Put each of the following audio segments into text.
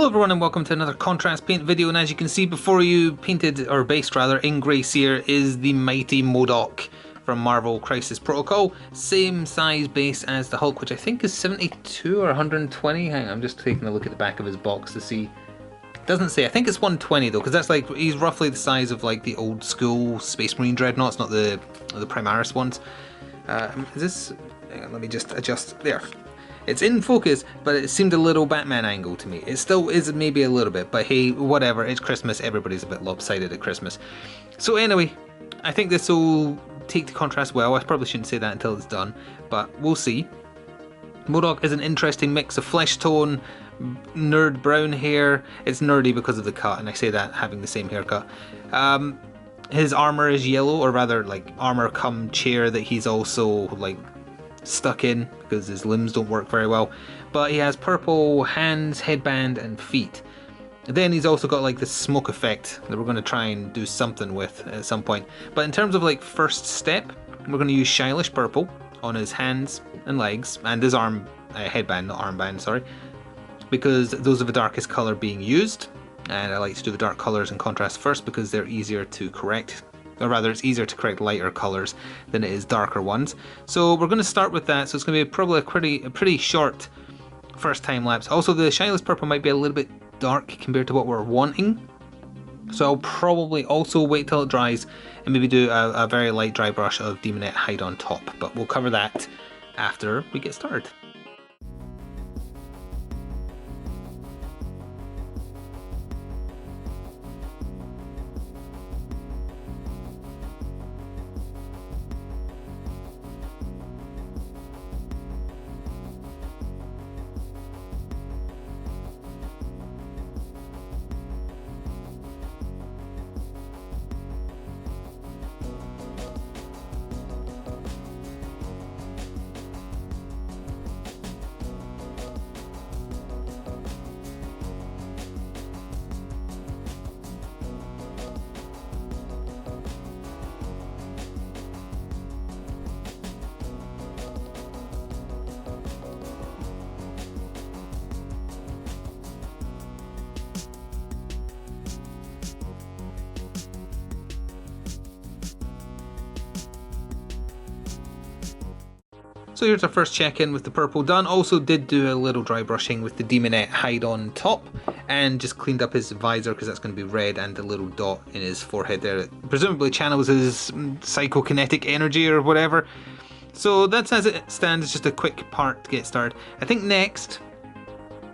Hello everyone and welcome to another contrast paint video, and as you can see before you, painted, or based rather, in grey sear is the mighty M.O.D.O.K from Marvel Crisis Protocol. Same size base as the Hulk, which I think is 72 or 120. Hang on, I'm just taking a look at the back of his box to see. It doesn't say, I think it's 120 though, because that's like, he's roughly the size of like the old school Space Marine Dreadnoughts, not the Primaris ones. Is this, hang on, let me just adjust, there. It's in focus, but it seemed a little Batman angle to me. It still is maybe a little bit, but hey, whatever, it's Christmas, everybody's a bit lopsided at Christmas. So anyway, I think this will take the contrast well. I probably shouldn't say that until it's done, but we'll see. M.O.D.O.K is an interesting mix of flesh tone, nerd brown hair. It's nerdy because of the cut, and I say that having the same haircut. His armor is yellow, or rather like armor come chair that he's also like stuck in because his limbs don't work very well, but he has purple hands, headband and feet. Then he's also got like this smoke effect that we're going to try and do something with at some point. But in terms of like first step, we're going to use Shyless purple on his hands and legs and his arm, headband, not armband, sorry, because those are the darkest color being used, and I like to do the dark colors in contrast first because they're easier to correct. Or rather, it's easier to correct lighter colours than it is darker ones. So we're going to start with that. So it's going to be probably a pretty short first time lapse. Also, the Shyless purple might be a little bit dark compared to what we're wanting. So I'll probably also wait till it dries and maybe do a very light dry brush of Demonette Hide on top. But we'll cover that after we get started. So here's our first check-in with the purple done. Also did do a little dry brushing with the Demonette Hide on top and just cleaned up his visor because that's going to be red, and the little dot in his forehead there. It presumably channels his psychokinetic energy or whatever. So that's as it stands, just a quick part to get started. I think next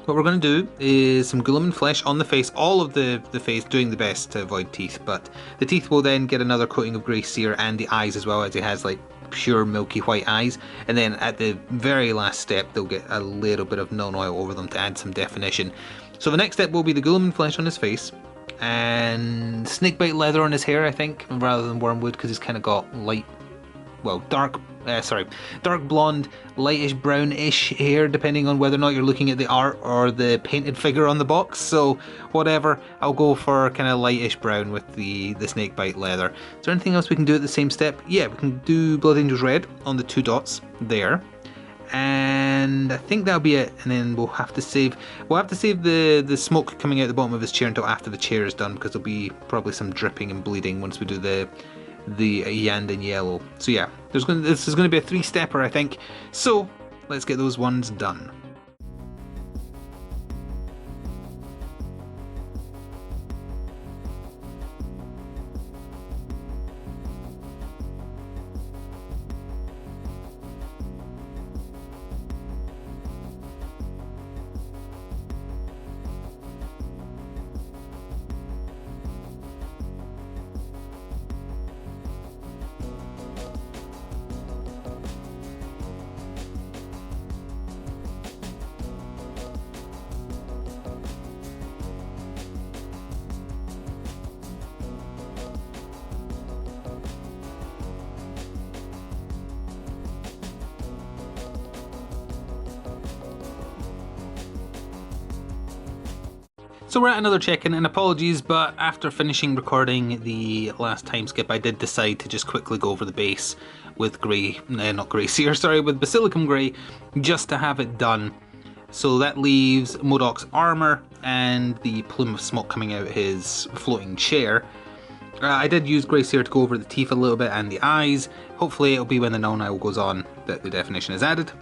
what we're going to do is some Gulaman flesh on the face, all of the face, doing the best to avoid teeth, but the teeth will then get another coating of grey sear, and the eyes as well, as he has like pure milky white eyes, and then at the very last step they'll get a little bit of non-oil over them to add some definition. So the next step will be the Gulaman flesh on his face and snakebite leather on his hair, I think, rather than wormwood, because he's kind of got light, well, dark blonde, lightish brownish hair, depending on whether or not you're looking at the art or the painted figure on the box. So whatever, I'll go for kind of lightish brown with the snakebite leather. Is there anything else we can do at the same step? Yeah, we can do Blood Angels Red on the two dots there, and I think that'll be it. And then we'll have to save the smoke coming out the bottom of his chair until after the chair is done, because there'll be probably some dripping and bleeding once we do the Yandan yellow. So yeah, this is going to be a three-stepper, I think. So let's get those ones done. So we're at another check-in, and apologies, but after finishing recording the last time skip, I did decide to just quickly go over the base with grey, not grey sear, sorry, with Basilicum grey, just to have it done. So that leaves M.O.D.O.K's armour and the plume of smoke coming out his floating chair. I did use grey seer to go over the teeth a little bit and the eyes. Hopefully it'll be when the null owl goes on that the definition is added.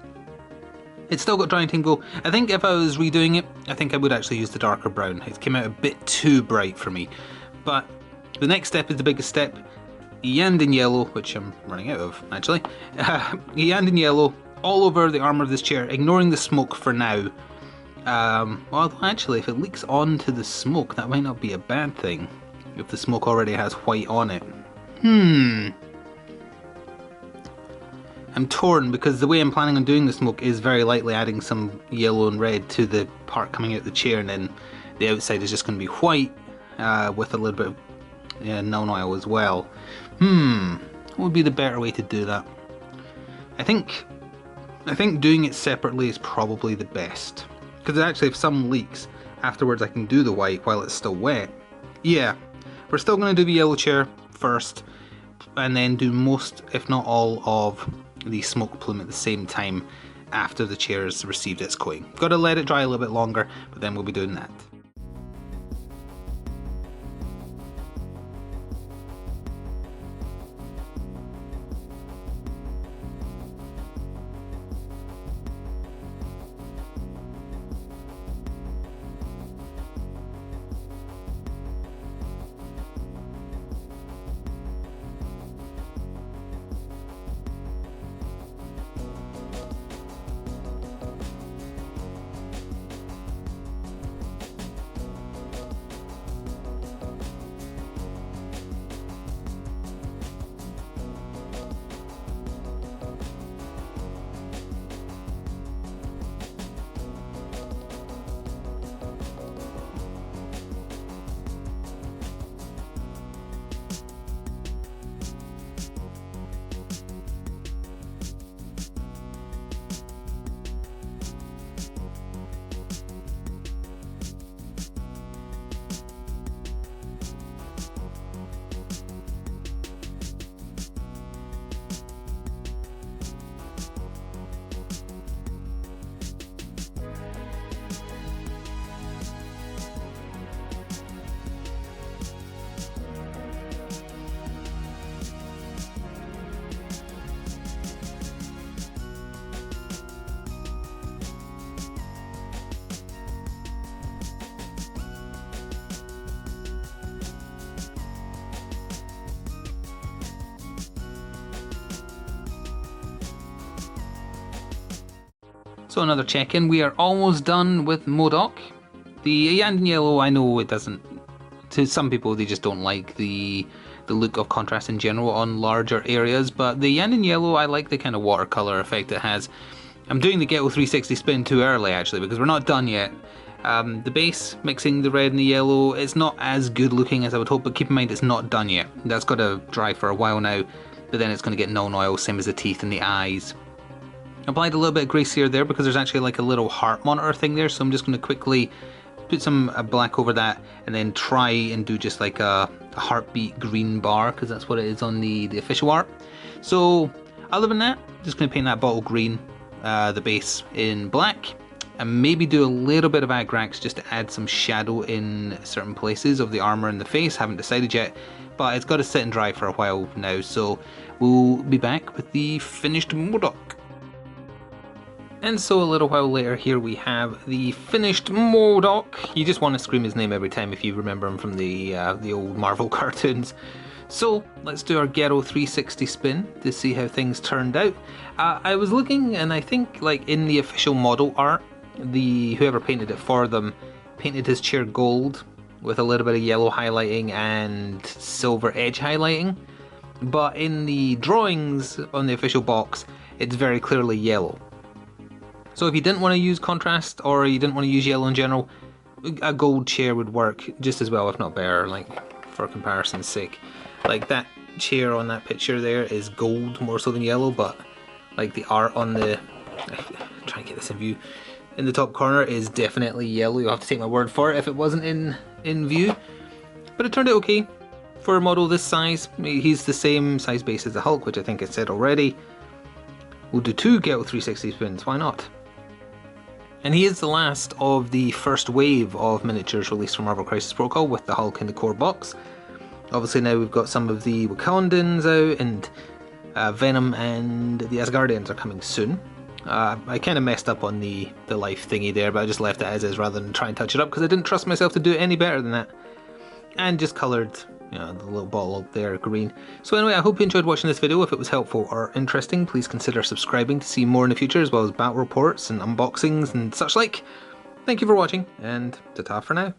It's still got drying time go. I think if I was redoing it, I think I would actually use the darker brown. It came out a bit too bright for me. But the next step is the biggest step. Iyanden yellow, which I'm running out of actually. Iyanden yellow all over the armour of this chair, ignoring the smoke for now. Well, actually, if it leaks onto the smoke, that might not be a bad thing. If the smoke already has white on it. I'm torn because the way I'm planning on doing the smoke is very likely adding some yellow and red to the part coming out the chair, and then the outside is just going to be white with a little bit of null oil as well. What would be the better way to do that? I think doing it separately is probably the best, because actually if some leaks afterwards I can do the white while it's still wet. Yeah, we're still going to do the yellow chair first and then do most if not all of the smoke plume at the same time after the chair has received its coating. Got to let it dry a little bit longer, but then we'll be doing that. So another check-in, we are almost done with M.O.D.O.K. The Iyanden yellow, I know it doesn't, to some people they just don't like the look of contrast in general on larger areas, but the Iyanden yellow, I like the kind of watercolour effect it has. I'm doing the Ghetto 360 spin too early actually because we're not done yet. The base, mixing the red and the yellow, it's not as good looking as I would hope, but keep in mind it's not done yet. That's got to dry for a while now, but then it's going to get null oil, same as the teeth and the eyes. Applied a little bit of grey seer there because there's actually like a little heart monitor thing there, so I'm just going to quickly put some black over that and then try and do just like a heartbeat green bar because that's what it is on the official art. So other than that, just going to paint that bottle green, the base in black, and maybe do a little bit of Agrax just to add some shadow in certain places of the armour and the face. Haven't decided yet, but it's got to sit and dry for a while now, so we'll be back with the finished M.O.D.O.K. And so a little while later, here we have the finished M.O.D.O.K. You just want to scream his name every time if you remember him from the old Marvel cartoons. So let's do our Ghetto 360 spin to see how things turned out. I was looking, and I think like in the official model art, whoever painted it for them painted his chair gold with a little bit of yellow highlighting and silver edge highlighting. But in the drawings on the official box, it's very clearly yellow. So if you didn't want to use contrast or you didn't want to use yellow in general, a gold chair would work just as well, if not better, like for comparison's sake. Like that chair on that picture there is gold more so than yellow, but like the art on the, try and get this in view, in the top corner is definitely yellow. You'll have to take my word for it if it wasn't in view. But it turned out okay for a model this size. He's the same size base as the Hulk, which I think I said already. We'll do 2 Ghetto 360 spins, why not? And he is the last of the first wave of miniatures released from Marvel Crisis Protocol with the Hulk in the core box. Obviously now we've got some of the Wakandans out, and Venom and the Asgardians are coming soon. I kind of messed up on the life thingy there, but I just left it as is rather than try and touch it up because I didn't trust myself to do it any better than that. And just coloured, you know, the little bottle up there green. So anyway, I hope you enjoyed watching this video. If it was helpful or interesting, please consider subscribing to see more in the future, as well as battle reports and unboxings and such like. Thank you for watching, and ta-ta for now.